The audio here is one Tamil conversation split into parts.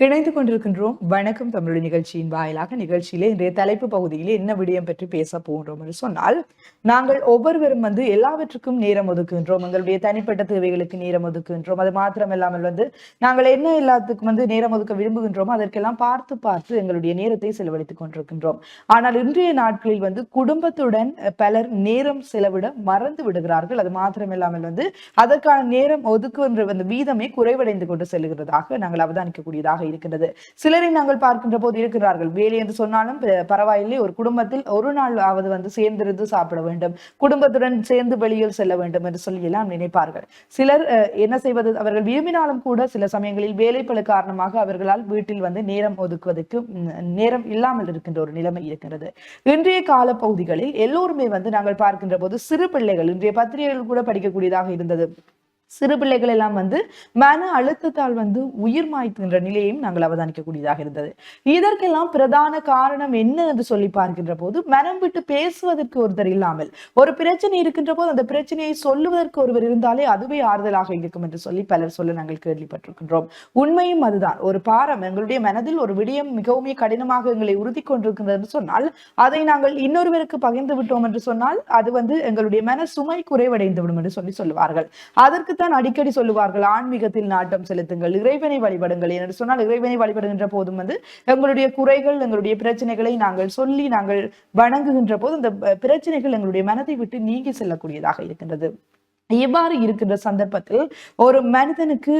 இணைந்து கொண்டிருக்கின்றோம் வணக்கம் தமிழ் நிகழ்ச்சியின் வாயிலாக. நிகழ்ச்சியிலே இன்றைய தலைப்பு பகுதியிலே என்ன விடயம் பற்றி பேச போன்றோம் என்று சொன்னால், நாங்கள் ஒவ்வொருவரும் எல்லாவற்றுக்கும் நேரம் ஒதுக்குகின்றோம். எங்களுடைய தனிப்பட்ட தேவைகளுக்கு நேரம் ஒதுக்குகின்றோம். அது மாத்திரமில்லாமல் நாங்கள் என்ன எல்லாத்துக்கும் நேரம் ஒதுக்க விரும்புகின்றோமோ அதற்கெல்லாம் பார்த்து பார்த்து எங்களுடைய நேரத்தை செலவழித்துக் கொண்டிருக்கின்றோம். ஆனால் இன்றைய நாட்களில் குடும்பத்துடன் பலர் நேரம் செலவிட மறந்து விடுகிறார்கள். அது மாத்திரமில்லாமல் அதற்கான நேரம் ஒதுக்குகின்ற வீதமே குறைவடைந்து கொண்டு செல்கிறதாக நாங்கள் அவதானிக்கக்கூடியதாக இருக்கின்றது. சிலரை நாங்கள் பார்க்கின்ற போது இருக்கிறார்கள், வேலை என்று சொன்னாலும் பரவாயில்லை, ஒரு குடும்பத்தில் ஒரு நாள் சேர்ந்திருந்து சாப்பிட வேண்டும், குடும்பத்துடன் சேர்ந்து வெளியில் செல்ல வேண்டும் என்று சொல்லி எல்லாம் நினைப்பார்கள். சிலர் என்ன செய்வது, அவர்கள் விரும்பினாலும் கூட சில சமயங்களில் வேலைப்பளு காரணமாக அவர்களால் வீட்டில் நேரம் ஒதுக்குவதற்கு நேரம் இல்லாமல் இருக்கின்ற ஒரு நிலைமை இருக்கிறது. இன்றைய கால பகுதிகளில் எல்லோருமே நாங்கள் பார்க்கின்ற போது சிறு பிள்ளைகள், இன்றைய பத்திரிகைகள் கூட படிக்கக்கூடியதாக இருந்தது, சிறு பிள்ளைகள் எல்லாம் மன அழுத்தத்தால் உயிர் மாய்க்கின்ற நிலையையும் நாங்கள் அவதானிக்கக்கூடியதாக இருந்தது. இதற்கெல்லாம் பிரதான காரணம் என்ன என்று சொல்லி பார்க்கின்ற போது, மனம் விட்டு பேசுவதற்கு ஒருத்தர் இல்லாமல், ஒரு பிரச்சனை இருக்கின்ற போது அந்த பிரச்சனையை சொல்லுவதற்கு ஒருவர் இருந்தாலே அதுவே ஆறுதலாக இருக்கும் என்று சொல்லி பலர் சொல்ல நாங்கள் கேள்விப்பட்டிருக்கின்றோம். உண்மையும் அதுதான். ஒரு பாரம் எங்களுடைய மனதில் ஒரு விடயம் மிகவும் கடினமாக எங்களை உறுதி கொண்டிருக்கின்றது என்று சொன்னால், அதை நாங்கள் இன்னொருவருக்கு பகிர்ந்து விட்டோம் என்று சொன்னால் அது எங்களுடைய மன சுமை குறைவடைந்து விடும் என்று சொல்லுவார்கள். அதற்கு அடிக்கடி சொல்லுவார்கள், ஆன்மீகத்தில் நாட்டம் செலுத்துங்கள், இறைவனை வழிபடுங்கள் என்று சொன்னால், இறைவனை வழிபடுகின்ற போதும் எங்களுடைய குறைகள், எங்களுடைய பிரச்சனைகளை நாங்கள் சொல்லி நாங்கள் வணங்குகின்ற போது அந்த பிரச்சனைகள் எங்களுடைய மனதை விட்டு நீங்கி செல்லக்கூடியதாக இருக்கின்றது. இவ்வாறு இருக்கின்ற சந்தர்ப்பத்தில் ஒரு மனிதனுக்கு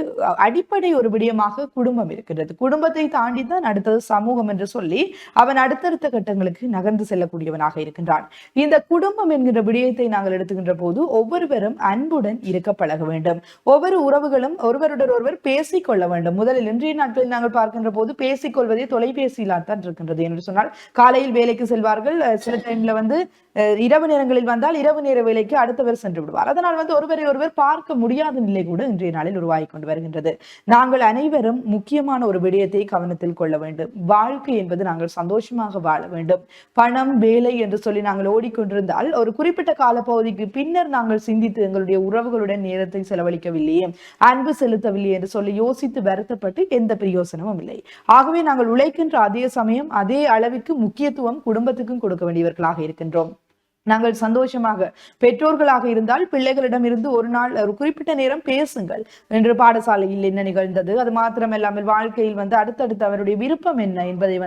அடிப்படை ஒரு விடயமாக குடும்பம் இருக்கிறது. குடும்பத்தை தாண்டித்தான் அடுத்தது சமூகம் என்று சொல்லி அவன் அடுத்தடுத்த கட்டங்களுக்கு நகர்ந்து செல்லக்கூடியவனாக இருக்கின்றான். இந்த குடும்பம் என்கின்ற விடயத்தை நாங்கள் எடுத்துக்கின்ற போது ஒவ்வொருவரும் அன்புடன் இருக்க பழக வேண்டும். ஒவ்வொரு உறவுகளும் ஒருவருடன் ஒருவர் பேசிக்கொள்ள வேண்டும். முதலில் இன்றைய நாட்களில் நாங்கள் பார்க்கின்ற போது பேசிக்கொள்வதே தொலைபேசியிலால் தான் இருக்கின்றது என்று சொன்னால், காலையில் வேலைக்கு செல்வார்கள், சில டைம்ல இரவு நேரங்களில் வந்தால் இரவு நேர வேலைக்கு அடுத்தவர் சென்று விடுவார். அதனால் ஒருவரை ஒருவர் பார்க்க முடியாத நிலை கூட இன்றைய நாளில் உருவாகி கொண்டு வருகின்றது. நாங்கள் அனைவரும் முக்கியமான ஒரு விடயத்தை கவனத்தில் கொள்ள வேண்டும். வாழ்க்கை என்பது நாங்கள் சந்தோஷமாக வாழ வேண்டும். பணம், வேலை என்று சொல்லி நாங்கள் ஓடிக்கொண்டிருந்தால் ஒரு குறிப்பிட்ட காலப்பகுதிக்கு பின்னர் நாங்கள் சிந்தித்து எங்களுடைய உறவுகளுடன் நேரத்தை செலவழிக்கவில்லையே, அன்பு செலுத்தவில்லை என்று சொல்லி யோசித்து வருத்தப்பட்டு எந்த பிரயோசனமும் இல்லை. ஆகவே நாங்கள் உழைக்கின்ற அதே சமயம் அதே அளவிற்கு முக்கியத்துவம் குடும்பத்துக்கும் கொடுக்க வேண்டியவர்களாக இருக்கின்றோம். நாங்கள் சந்தோஷமாக பெற்றோர்களாக இருந்தால் பிள்ளைகளிடம் இருந்து ஒரு நாள் ஒரு குறிப்பிட்ட நேரம் பேசுங்கள் என்று, பாடசாலையில் என்ன நிகழ்ந்தது, அது மாத்திரமில்லாமல் வாழ்க்கையில் அடுத்தடுத்து அவருடைய விருப்பம் என்ன என்பதை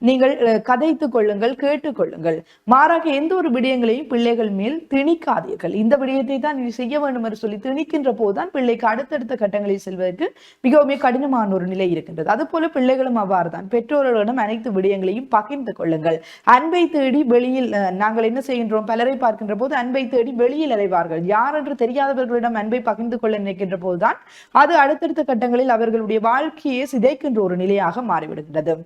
நீங்கள் கதைத்துக் கொள்ளுங்கள், கேட்டுக்கொள்ளுங்கள். மாறாக எந்த ஒரு விடயங்களையும் பிள்ளைகள் மேல் திணிக்காதீர்கள். இந்த விடயத்தை தான் நீ செய்ய வேண்டும் என்று சொல்லி திணிக்கின்ற போதுதான் பிள்ளைக்கு அடுத்தடுத்த கட்டங்களில் செல்வதற்கு மிகவும் கடினமான ஒரு நிலை இருக்கின்றது. அதுபோல பிள்ளைகளும் அவ்வாறுதான். பெற்றோர்களிடம் அனைத்து விடயங்களையும் பகிர்ந்து கொள்ளுங்கள். அன்பை தேடி வெளியில் நாங்கள் என்ன செய்கின்றோம், பலரை பார்க்கின்ற போது அன்பை தேடி வெளியில் அலைவார்கள். யார் என்று தெரியாதவர்களிடம் அன்பை பகிர்ந்து கொள்ள நினைக்கின்ற போதுதான் அது அடுத்தடுத்த கட்டங்களில் அவர்களுடைய வாழ்க்கையை சிதைக்கின்ற ஒரு நிலையாக மாறிவிடுகிறது.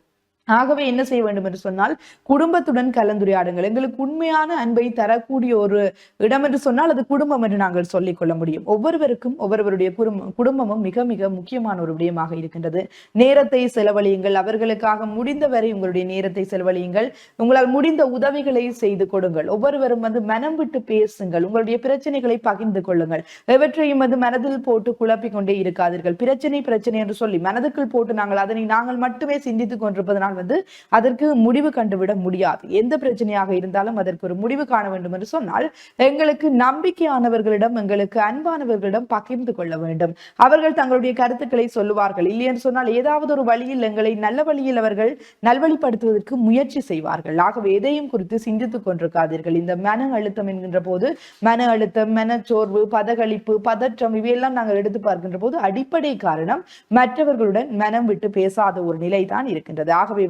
ஆகவே என்ன செய்ய வேண்டும் என்று சொன்னால், குடும்பத்துடன் கலந்துரையாடுங்கள். எங்களுக்கு உண்மையான அன்பை தரக்கூடிய ஒரு இடம் என்று சொன்னால் அது குடும்பம் என்று நாங்கள் சொல்லிக் கொள்ள முடியும். ஒவ்வொருவருக்கும் ஒவ்வொருவருடைய குடும்பமும் மிக மிக முக்கியமான ஒரு விடயமாக இருக்கின்றது. நேரத்தை செலவழியுங்கள். அவர்களுக்காக முடிந்தவரை உங்களுடைய நேரத்தை செலவழியுங்கள். உங்களால் முடிந்த உதவிகளை செய்து கொடுங்கள். ஒவ்வொருவரும் மனம் விட்டு பேசுங்கள். உங்களுடைய பிரச்சனைகளை பகிர்ந்து கொள்ளுங்கள். எவற்றையும் மனதில் போட்டு குழப்பிக் கொண்டே இருக்காதீர்கள். பிரச்சனை பிரச்சனை என்று சொல்லி மனதுக்குள் போட்டு அதனை நாங்கள் மட்டுமே சிந்தித்துக் கொண்டிருப்பதனால் அதற்கு முடிவு கண்டுவிட முடியாது. எந்த பிரச்சனையாக இருந்தாலும் அதற்கு ஒரு முடிவு காண வேண்டும் என்று சொன்னால் எங்களுக்கு நம்பிக்கையானவர்களிடம், எங்களுக்கு அன்பானவர்களிடம் பகிர்ந்து கொள்ள வேண்டும். அவர்கள் தங்களுடைய கருத்துக்களை சொல்லுவார்கள். இல்லை என்று சொன்னால் ஏதாவது ஒரு வழியில் எங்களை நல்ல வழியில் அவர்கள் நல்வழிப்படுத்துவதற்கு முயற்சி செய்வார்கள். ஆகவே எதையும் குறித்து சிந்தித்துக் கொண்டிருக்காதீர்கள். இந்த மன அழுத்தம் என்கின்ற போது, மன அழுத்தம், மனச்சோர்வு, பதகளிப்பு, பதற்றம் இவையெல்லாம் நாங்கள் எடுத்து பார்க்கின்ற போது அடிப்படை காரணம் மற்றவர்களுடன் மனம் விட்டு பேசாத ஒரு நிலைதான் இருக்கின்றது. ஆகவே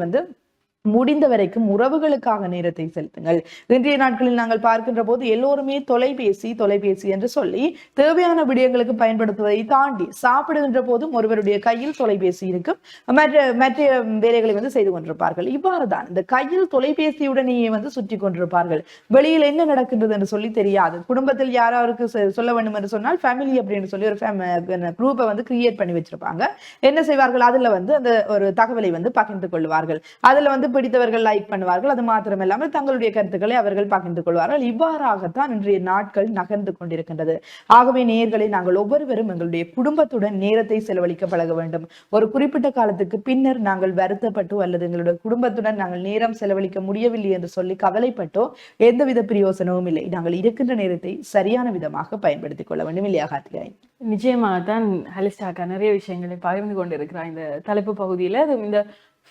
முடிந்த வரைக்கும் உறவுகளுக்காக நேரத்தை செலுத்துங்கள். இன்றைய நாட்களில் நாங்கள் பார்க்கின்ற போது எல்லோருமே தொலைபேசி என்று சொல்லி தேவையான விடயங்களுக்கு பயன்படுத்துவதை தாண்டி சாப்பிடுகின்ற போதும் ஒருவருடைய கையில் தொலைபேசி இருக்கும், மற்ற வேலைகளை செய்து கொண்டிருப்பார்கள். இவ்வாறுதான் இந்த கையில் தொலைபேசியுடனேயே சுற்றி கொண்டிருப்பார்கள். வெளியில் என்ன நடக்கின்றது என்று சொல்லி தெரியாது. குடும்பத்தில் யாராருக்கு சொல்ல வேண்டும் என்று சொன்னால் ஃபேமிலி அப்படின்னு சொல்லி ஒரு குரூப்பை கிரியேட் பண்ணி வச்சிருப்பாங்க. என்ன செய்வார்கள், அதுல அந்த ஒரு தகவலை பகிர்ந்து கொள்வார்கள். அதுல பிடித்தவர்கள் லைக் பண்ணுவார்கள். அது மாத்திரமில்லாமல் தங்களுடைய கருத்துக்களை அவர்கள் பகிர்ந்து கொள்வார்கள். இவ்வாறாகத்தான் இன்றைய நாட்கள் நகர்ந்து கொண்டிருக்கின்றது. ஆகவே நேயர்களை நாங்கள் ஒவ்வொருவரும் எங்களுடைய குடும்பத்துடன் நேரத்தை செலவழிக்க பழக வேண்டும். ஒரு குறிப்பிட்ட காலத்துக்கு பின்னர் நாங்கள் வருத்தப்பட்டோ அல்லது எங்களுடைய குடும்பத்துடன் நாங்கள் நேரம் செலவழிக்க முடியவில்லை என்று சொல்லி கவலைப்பட்டோ எந்தவித பிரயோசனமும் இல்லை. நாங்கள் இருக்கின்ற நேரத்தை சரியான விதமாக பயன்படுத்திக் கொள்ள வேண்டும். இல்லையா கார்த்திகாயன்? நிச்சயமாகத்தான் ஹலிஸ்டாக்கா நிறைய விஷயங்களை பகிர்ந்து கொண்டிருக்கிறார் இந்த தலைப்பு பகுதியில. அது இந்த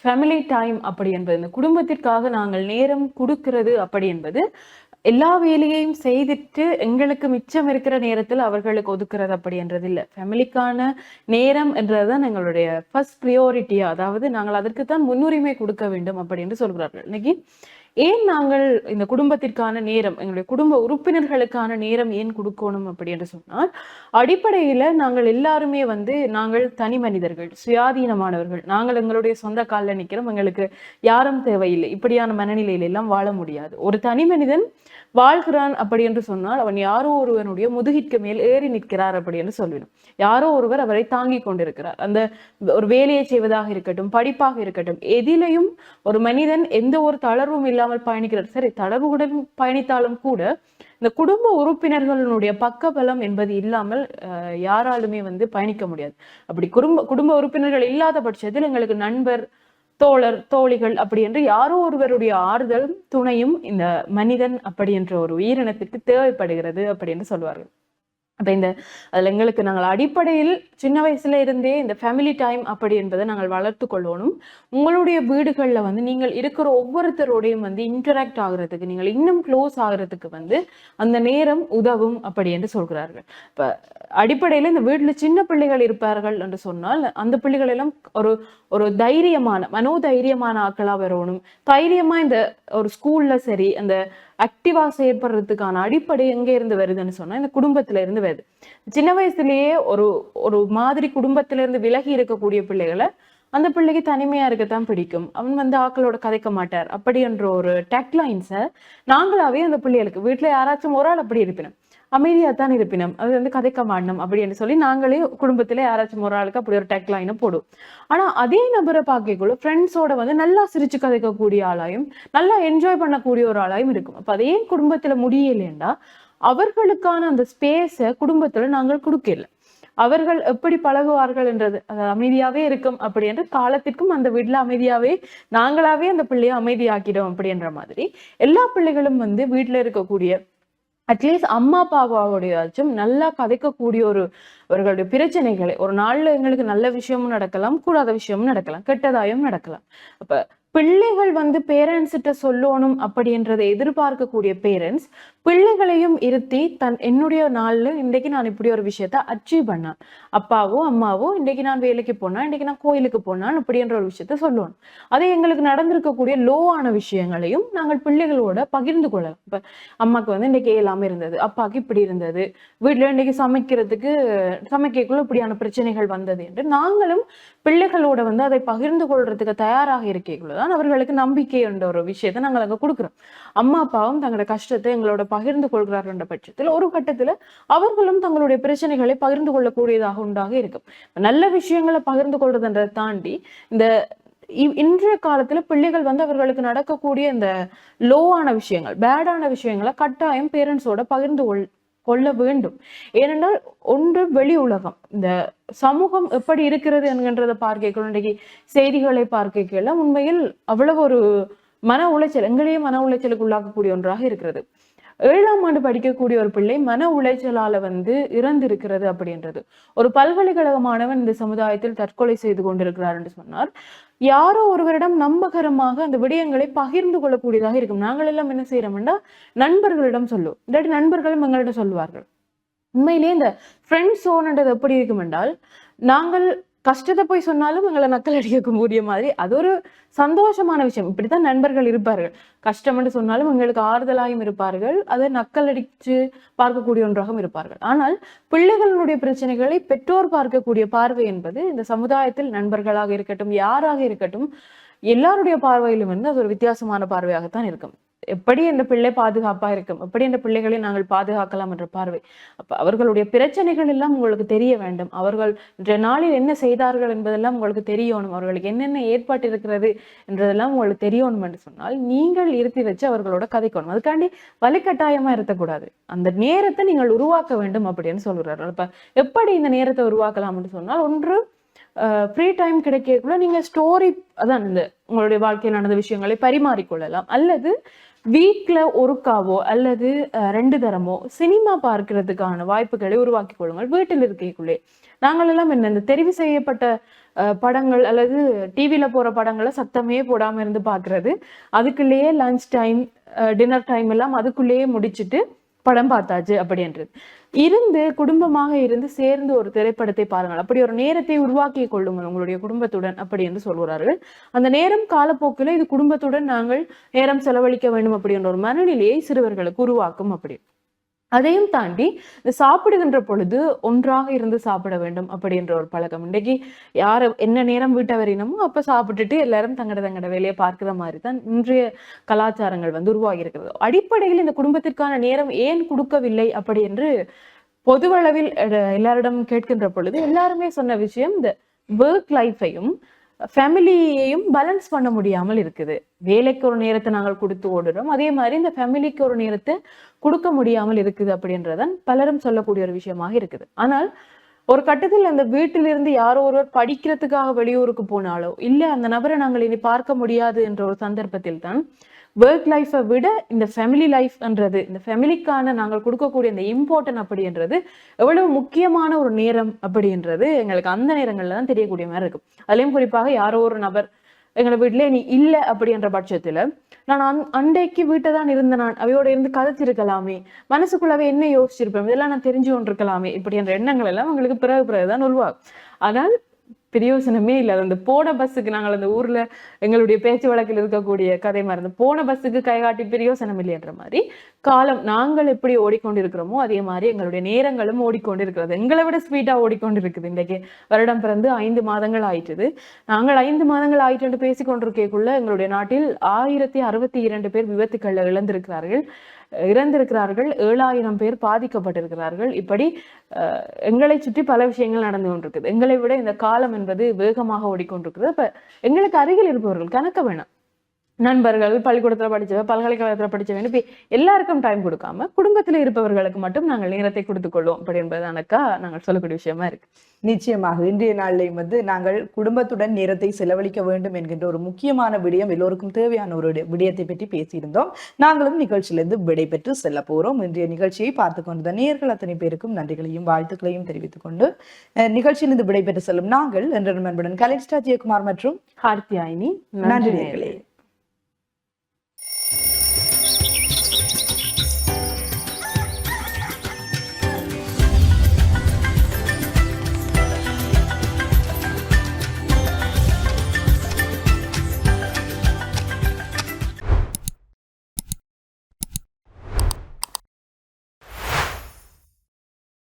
ஃபேமிலி டைம் அப்படி என்பது, இந்த குடும்பத்திற்காக நாங்கள் நேரம் கொடுக்கிறது அப்படி என்பது எல்லா வேலையையும் செய்துட்டு எங்களுக்கு மிச்சம் இருக்கிற நேரத்தில் அவர்களுக்கு ஒதுக்குறது அப்படி என்றது இல்லை. ஃபேமிலிக்கான நேரம் என்றதுதான் எங்களுடைய ஃபர்ஸ்ட் ப்ரியோரிட்டியா, அதாவது நாங்கள் அதற்குத்தான் முன்னுரிமை கொடுக்க வேண்டும் அப்படி என்று சொல்கிறார்கள். இன்னைக்கு ஏன் நாங்கள் இந்த குடும்பத்திற்கான நேரம், எங்களுடைய குடும்ப உறுப்பினர்களுக்கான நேரம் ஏன் கொடுக்கணும் அப்படி என்று சொன்னால், அடிப்படையில நாங்கள் எல்லாருமே நாங்கள் தனி மனிதர்கள், சுயாதீனமானவர்கள். நாங்கள் எங்களுடைய சொந்த காலில் நிற்கிறோம், எங்களுக்கு யாரும் தேவையில்லை. இப்படியான மனநிலையில எல்லாம் வாழ முடியாது. ஒரு தனி மனிதன் வாழ்கிறான் அப்படி என்று சொன்னால் அவன் யாரோ ஒருவனுடைய முதுகிற்கு மேல் ஏறி நிற்கிறார் அப்படி என்று சொல்லிடும். யாரோ ஒருவர் அவரை தாங்கி கொண்டிருக்கிறார். அந்த ஒரு வேலையை செய்வதாக இருக்கட்டும், படிப்பாக இருக்கட்டும், எதிலையும் ஒரு மனிதன் எந்த ஒரு தளர்வும் இல்லாமல் பயணிக்கிறார். சரி, தளர்வுடன் பயணித்தாலும் கூட இந்த குடும்ப உறுப்பினர்களுடைய பக்க பலம் என்பது இல்லாமல் யாராலுமே பயணிக்க முடியாது. அப்படி குடும்ப உறுப்பினர்கள் இல்லாத பட்சத்தில் எங்களுக்கு நண்பர், தோழர், தோழிகள் அப்படி என்று யாரோ ஒருவருடைய ஆறுதலும் துணையும் இந்த மனிதன் அப்படி என்ற ஒரு உயிரினத்திற்கு தேவைப்படுகிறது அப்படி என்று சொல்வார்கள். அப்ப அதுல எங்களுக்கு நாங்கள் அடிப்படையில் சின்ன வயசுல இருந்தே இந்த ஃபேமிலி டைம் அப்படி என்பதை நாங்கள் வளர்த்து கொள்ளணும். உங்களுடைய வீடுகள்ல நீங்கள் இருக்கிற ஒவ்வொருத்தரோடையும் இன்டராக்ட் ஆகுறதுக்கு, நீங்கள் இன்னும் க்ளோஸ் ஆகுறதுக்கு அந்த நேரம் உதவும் அப்படி என்று சொல்கிறார்கள். இப்ப அடிப்படையில இந்த வீட்டுல சின்ன பிள்ளைகள் இருப்பார்கள் என்று சொன்னால் அந்த பிள்ளைகள் எல்லாம் ஒரு தைரியமான, மனோதைரியமான ஆக்களா வரணும். தைரியமா இந்த ஒரு ஸ்கூல்ல சரி அந்த ஆக்டிவா செயற்படுறதுக்கான அடிப்படை எங்க இருந்து வருதுன்னு சொன்னா இந்த குடும்பத்துல இருந்து வருது. சின்ன வயசுலயே ஒரு மாதிரி குடும்பத்தில இருந்து விலகி இருக்கக்கூடிய பிள்ளைகளை அந்த பிள்ளைக்கு தனிமையா இருக்கத்தான் பிடிக்கும். அவன் ஆக்களோட கதைக்க மாட்டார் அப்படி என்ற ஒரு டேக்லைன்ஸை நாங்களாவே அந்த பிள்ளைகளுக்கு, வீட்டுல யாராச்சும் ஒரு ஆள் அப்படி இருப்பினோம், அமைதியாத்தான் இருப்பினம், அது கதைக்க மாட்டணும் அப்படின்னு சொல்லி நாங்களே குடும்பத்திலே யாராச்சும் ஒரு ஆளுக்கு அப்படி ஒரு டேக்லைனை போடும். ஆனா அதே நபரை பார்க்கக்குள்ள ஃப்ரெண்ட்ஸோட நல்லா சிரிச்சு கதைக்கக்கூடிய ஆளாயும் நல்லா என்ஜாய் பண்ணக்கூடிய ஒரு ஆளாயும் இருக்கும். அப்ப அதே குடும்பத்துல முடியலைன்னா அவர்களுக்கான அந்த ஸ்பேஸை குடும்பத்துல நாங்கள் கொடுக்கல. அவர்கள் எப்படி பழகுவார்கள் என்றது, அது அமைதியாவே இருக்கும் அப்படி என்று காலத்திற்கும் அந்த வீட்டுல அமைதியாவே நாங்களாவே அந்த பிள்ளைய அமைதியாக்கிடும் அப்படின்ற மாதிரி எல்லா பிள்ளைகளும் வீட்டுல இருக்கக்கூடிய அட்லீஸ்ட் அம்மா அப்பாவோடையாச்சும் நல்லா கதைக்கக்கூடிய அவர்களுடைய பிரச்சனைகளை, ஒரு நாள்ல எங்களுக்கு நல்ல விஷயமும் நடக்கலாம், கூடாத விஷயமும் நடக்கலாம், கெட்டதாயும் நடக்கலாம். அப்ப பிள்ளைகள் பேரண்ட்ஸ்கிட்ட சொல்லணும் அப்படின்றதை எதிர்பார்க்கக்கூடிய பேரண்ட்ஸ் பிள்ளைகளையும் இருத்தி என்னுடைய நாள்ல இன்றைக்கு நான் இப்படி ஒரு விஷயத்த அச்சீவ் பண்ணேன், அப்பாவோ அம்மாவோ இன்றைக்கு நான் வேலைக்கு போனா, இன்றைக்கு நான் கோயிலுக்கு போனான் அப்படின்ற ஒரு விஷயத்த சொல்லணும். அதே எங்களுக்கு நடந்திருக்கக்கூடிய லோவான விஷயங்களையும் நாங்கள் பிள்ளைகளோட பகிர்ந்து கொள்ளலாம். இப்ப அம்மாக்கு இன்னைக்கு இல்லாம இருந்தது, அப்பாவுக்கு இப்படி இருந்தது, வீட்டுல இன்னைக்கு சமைக்கக்குள்ள இப்படியான பிரச்சனைகள் வந்தது என்று நாங்களும் பிள்ளைகளோட அதை பகிர்ந்து கொள்றதுக்கு தயாராக இருக்கக்குள்ளதான் அவர்களுக்கு நம்பிக்கை என்ற ஒரு விஷயத்தை நாங்கள் அங்க கொடுக்குறோம். அம்மா அப்பாவும் தங்களோட கஷ்டத்தை எங்களோட பகிர்ந்து கொள்கிறார்கள் என்ற பட்சத்தில் ஒரு கட்டத்துல அவர்களும் தங்களுடைய பிரச்சனைகளை பகிர்ந்து கொள்ளக்கூடியதாக உண்டாக இருக்கும். நல்ல விஷயங்களை பகிர்ந்து கொள்றதுன்றதை தாண்டி இந்த இன்றைய காலத்துல பிள்ளைகள் அவர்களுக்கு நடக்கக்கூடிய இந்த லோவான விஷயங்கள், பேடான விஷயங்களை கட்டாயம் பேரண்ட்ஸோட பகிர்ந்து கொள்ள வேண்டும். ஏனென்றால் ஒன்று வெளி உலகம், இந்த சமூகம் எப்படி இருக்கிறது என்கின்றதை பார்க்க, இன்றைக்கு செய்திகளை பார்க்க உண்மையில் அவ்வளவு ஒரு மன உளைச்சல், எங்களையே மன உளைச்சலுக்கு உள்ளாக்கக்கூடிய ஒன்றாக இருக்கிறது. 7ஆம் ஆண்டு படிக்கக்கூடிய ஒரு பிள்ளை மன உளைச்சலால இறந்திருக்கிறது அப்படின்றது. ஒரு பல்கலைக்கழக மாணவன் இந்த சமுதாயத்தில் தற்கொலை செய்து கொண்டிருக்கிறார் என்று சொன்னார். யாரோ ஒருவரிடம் நம்பகரமாக அந்த விடயங்களை பகிர்ந்து கொள்ளக்கூடியதாக இருக்கும். நாங்கள் எல்லாம் என்ன செய்யறோம்னா நண்பர்களிடம் சொல்லுவோம், இல்லாட்டி நண்பர்களும் எங்கள்கிட்ட சொல்லுவார்கள். உண்மையிலேயே இந்த ஃப்ரெண்ட் சோன்ன்றது எப்படி இருக்கும் என்றால், நாங்கள் கஷ்டத்தை போய் சொன்னாலும் எங்களை நக்கல் அடிக்கக்கூடிய மாதிரி அது ஒரு சந்தோஷமான விஷயம். இப்படித்தான் நண்பர்கள் இருப்பார்கள். கஷ்டம் என்று சொன்னாலும் எங்களுக்கு ஆறுதலாயும் இருப்பார்கள், அதை நக்கல் அடிச்சு பார்க்கக்கூடிய ஒன்றாகவும் இருப்பார்கள். ஆனால் பிள்ளைகளுடைய பிரச்சனைகளை பெற்றோர் பார்க்கக்கூடிய பார்வை என்பது இந்த சமுதாயத்தில் நண்பர்களாக இருக்கட்டும், யாராக இருக்கட்டும், எல்லாருடைய பார்வையிலும் அது ஒரு வித்தியாசமான பார்வையாகத்தான் இருக்கும். எப்படி அந்த பிள்ளை பாதுகாப்பா இருக்கும், எப்படி அந்த பிள்ளைகளை நாங்கள் பாதுகாக்கலாம் என்ற பார்வை. அப்ப அவர்களுடைய பிரச்சனைகள் எல்லாம் உங்களுக்கு தெரிய வேண்டும். அவர்கள் இன்றைய நாளில் என்ன செய்தார்கள் என்பதெல்லாம் உங்களுக்கு தெரியணும். அவர்களுக்கு என்னென்ன ஏற்பாட்டு இருக்கிறது என்றதெல்லாம் உங்களுக்கு தெரியணும் என்று சொன்னால் நீங்கள் இருத்தி வச்சு அவர்களோட கதைக்கணும். அதுக்காண்டி வலுக்கட்டாயமா இருக்கக்கூடாது. அந்த நேரத்தை நீங்கள் உருவாக்க வேண்டும் அப்படின்னு சொல்கிறார்கள். அப்ப எப்படி இந்த நேரத்தை உருவாக்கலாம் என்று சொன்னால், ஒன்று ஃப்ரீ டைம் கிடைக்கக்குள்ள நீங்க ஸ்டோரி, அதான் இந்த உங்களுடைய வாழ்க்கையில் நடந்த விஷயங்களை பரிமாறிக்கொள்ளலாம். அல்லது வீக்ல ஒருக்காவோ அல்லது 2 தரமோ சினிமா பார்க்கிறதுக்கான வாய்ப்புகளை உருவாக்கி கொள்ளுங்கள் வீட்டில் இருக்கைக்குள்ளே. நாங்கள் எல்லாம் என்ன, இந்த தெரிவு செய்யப்பட்ட படங்கள் அல்லது டிவில போற படங்களை சத்தமே போடாம இருந்து பாக்குறது, அதுக்குள்ளேயே லஞ்ச் டைம் டின்னர் டைம் எல்லாம் அதுக்குள்ளேயே முடிச்சுட்டு படம் பார்த்தாச்சு அப்படின்றது. குடும்பமாக இருந்து சேர்ந்து ஒரு திரைப்படத்தை பாருங்கள். அப்படி ஒரு நேரத்தை உருவாக்கி கொள்ளுங்கள் உங்களுடைய குடும்பத்துடன் அப்படி என்று சொல்கிறார்கள். அந்த நேரம் காலப்போக்கில் இது குடும்பத்துடன் நாங்கள் நேரம் செலவழிக்க வேண்டும் அப்படின்ற ஒரு மனநிலையை சிறுவர்களுக்கு உருவாக்கும். அப்படி அதையும் தாண்டி இந்த சாப்பிடுகின்ற பொழுது ஒன்றாக இருந்து சாப்பிட வேண்டும் அப்படின்ற ஒரு பழக்கம். இன்றைக்கு யார என்ன நேரம் வீட்டை வரையினமோ அப்ப சாப்பிட்டுட்டு எல்லாரும் தங்கட வேலையை பார்க்கிற மாதிரி தான் இன்றைய கலாச்சாரங்கள் உருவாகி இருக்கிறது. அடிப்படையில் இந்த குடும்பத்திற்கான நேரம் ஏன் கொடுக்கவில்லை அப்படி என்று பொதுவளவில் எல்லாரிடம் கேட்கின்ற பொழுது எல்லாருமே சொன்ன விஷயம், இந்த ஒர்க் லைஃபையும் ஃபேமிலியையும் பேலன்ஸ் பண்ண முடியாமல் இருக்குது. வேலைக்கு ஒரு நேரத்தை நாங்கள் கொடுத்து ஓடுறோம், அதே மாதிரி இந்த ஃபேமிலிக்கு ஒரு நேரத்தை கொடுக்க முடியாமல் இருக்குது அப்படின்றதான் பலரும் சொல்லக்கூடிய ஒரு விஷயமாக இருக்குது. ஆனால் ஒரு கட்டத்தில் அந்த வீட்டிலிருந்து யாரோ ஒருவர் படிக்கிறதுக்காக வெளியூருக்கு போனாலோ இல்ல அந்த நபரை நாங்கள் இனி பார்க்க முடியாது என்ற ஒரு சந்தர்ப்பத்தில் தான் ஒர்க் லைஃபை விட இந்த ஃபேமிலி லைஃப்ன்றது, இந்த ஃபேமிலிக்கான நாங்கள் கொடுக்கக்கூடிய இந்த இம்பார்ட்டன்ட் அப்படின்றது எவ்வளவு முக்கியமான ஒரு நேரம் அப்படின்றது எங்களுக்கு அந்த நேரங்கள்ல தான் தெரியக்கூடிய மாதிரி இருக்கும். அதுலயும் குறிப்பாக யாரோ ஒரு நபர் எங்களை வீட்டுல நீ இல்லை அப்படின்ற பட்சத்துல நான் அண்டைக்கு வீட்டை தான் இருந்த நான் அவையோட இருந்து கதைச்சிருக்கலாமே, மனசுக்குள்ளவே என்ன யோசிச்சிருப்பேன், இதெல்லாம் நான் தெரிஞ்சு கொண்டிருக்கலாமே இப்படின்ற எண்ணங்கள் எல்லாம் உங்களுக்கு பிறகுதான் உருவாகும். ஆனால் பிரயோசனமே இல்லை. அந்த போன பஸ்ஸுக்கு நாங்கள் அந்த ஊர்ல எங்களுடைய பேச்சு வழக்கில் இருக்கக்கூடிய கதை மாதிரி, போன பஸ்ஸுக்கு கைகாட்டி பிரயோசனம் இல்லைன்ற மாதிரி காலம் நாங்கள் எப்படி ஓடிக்கொண்டிருக்கிறோமோ அதே மாதிரி எங்களுடைய நேரங்களும் ஓடிக்கொண்டிருக்கிறது. எங்களை விட ஸ்பீடா ஓடிக்கொண்டிருக்குது. இன்றைக்கு வருடம் பிறந்து 5 மாதங்கள் ஆயிட்டுது. நாங்கள் 5 மாதங்கள் ஆயிட்டு பேசிக்கொண்டிருக்கக்குள்ள எங்களுடைய நாட்டில் 1062 பேர் விபத்துக்கள்ல இறந்திருக்கிறார்கள். 7000 பேர் பாதிக்கப்பட்டிருக்கிறார்கள். இப்படி எங்களை சுற்றி பல விஷயங்கள் நடந்து கொண்டிருக்குது. எங்களை விட இந்த காலம் என்பது வேகமாக ஓடிக்கொண்டிருக்கிறது. அப்ப எங்களுக்கு அருகில் இருப்பவர்கள் கணக்க வேணாம், நண்பர்கள், பள்ளிக்கூடத்துல படிச்சவ, பல்கலைக்கழகத்துல படிச்சவன்னு எல்லாருக்கும் டைம் கொடுக்காம குடும்பத்துல இருப்பவர்களுக்கு மட்டும் நாங்கள் நேரத்தை கொடுத்துக் கொள்வோம் அப்படி என்பதானக்கா நாங்கள் சொல்லக்கூடிய விஷயமா இருக்கு. நிச்சயமாக இன்றைய நாளிலையும் நாங்கள் குடும்பத்துடன் நேரத்தை செலவழிக்க வேண்டும் என்கின்ற ஒரு முக்கியமான விடயம், எல்லோருக்கும் தேவையான ஒரு விடயத்தை பற்றி பேசியிருந்தோம். நாங்களும் நிகழ்ச்சியிலிருந்து விடை பெற்று செல்ல போறோம். இன்றைய நிகழ்ச்சியை பார்த்து கொண்ட நேயர்கள் அத்தனை பேருக்கும் நன்றிகளையும் வாழ்த்துக்களையும் தெரிவித்துக் கொண்டு நிகழ்ச்சியிலிருந்து விடை பெற்று செல்லும் நாங்கள் என்ற நண்புடன் கலைஸ்டா ஜெயக்குமார் மற்றும் கார்த்தியாயினி. நன்றி நேயர்களே.